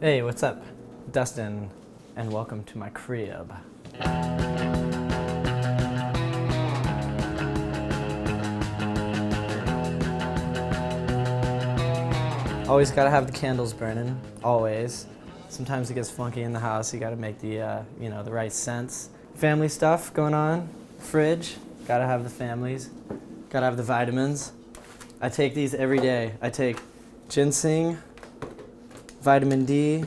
Hey, what's up? Dustin, and welcome to my crib. Always gotta have the candles burning, always. Sometimes it gets funky in the house, you gotta make the right scents. Family stuff going on, fridge, gotta have the families, gotta have the vitamins. I take these every day. I take ginseng, vitamin D,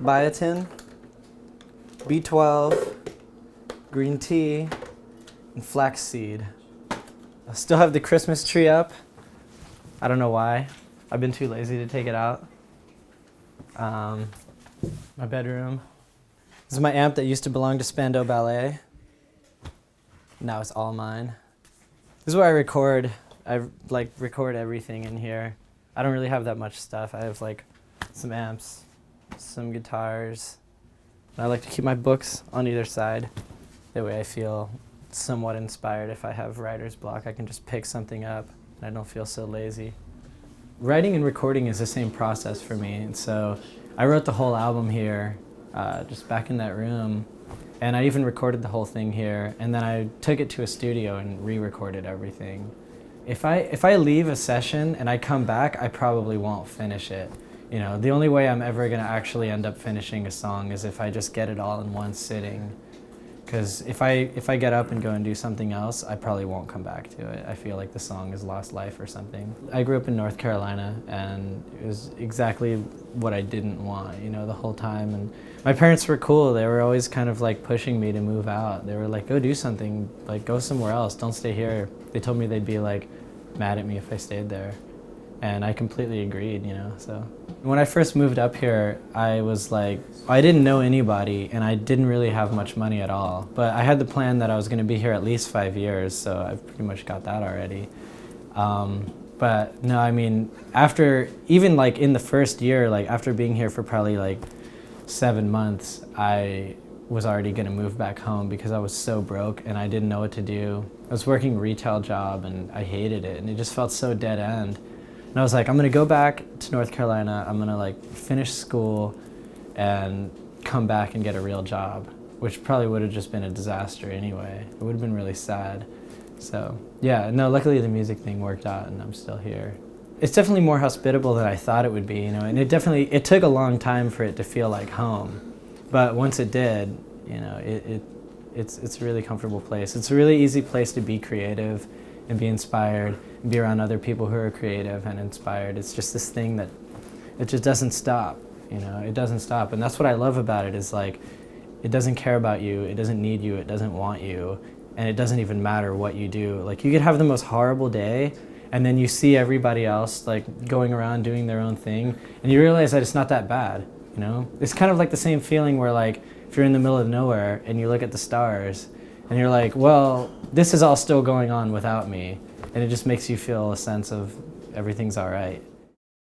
biotin, B12, green tea, and flaxseed. I still have the Christmas tree up. I don't know why. I've been too lazy to take it out. My bedroom. This is my amp that used to belong to Spandau Ballet. Now it's all mine. This is where I record. I record everything in here. I don't really have that much stuff. I have some amps, some guitars. And I like to keep my books on either side. That way I feel somewhat inspired. If I have writer's block, I can just pick something up and I don't feel so lazy. Writing and recording is the same process for me. And so I wrote the whole album here, just back in that room. And I even recorded the whole thing here. And then I took it to a studio and re-recorded everything. If I leave a session and I come back, I probably won't finish it. You know, the only way I'm ever gonna actually end up finishing a song is if I just get it all in one sitting. Because if I get up and go and do something else, I probably won't come back to it. I feel like the song has lost life or something. I grew up in North Carolina, and it was exactly what I didn't want, the whole time. And my parents were cool. They were always kind of pushing me to move out. They were like, go do something, go somewhere else, don't stay here. They told me they'd be mad at me if I stayed there. And I completely agreed, so. When I first moved up here, I was I didn't know anybody and I didn't really have much money at all. But I had the plan that I was gonna be here at least 5 years, so I've pretty much got that already. But no, I mean, after, even in the first year, after being here for probably 7 months, I was already gonna move back home because I was so broke and I didn't know what to do. I was working a retail job and I hated it and it just felt so dead end. And I was like, I'm gonna go back to North Carolina, I'm gonna finish school and come back and get a real job, which probably would have just been a disaster anyway. It would have been really sad. So yeah, no, luckily the music thing worked out and I'm still here. It's definitely more hospitable than I thought it would be, and it took a long time for it to feel like home. But once it did, it's a really comfortable place. It's a really easy place to be creative and be inspired and be around other people who are creative and inspired. It's just this thing that it just doesn't stop, it doesn't stop. And that's what I love about it is it doesn't care about you, it doesn't need you, it doesn't want you, and it doesn't even matter what you do. You could have the most horrible day and then you see everybody else going around doing their own thing and you realize that it's not that bad, It's kind of the same feeling where if you're in the middle of nowhere and you look at the stars and you're like, well, this is all still going on without me. And it just makes you feel a sense of everything's all right.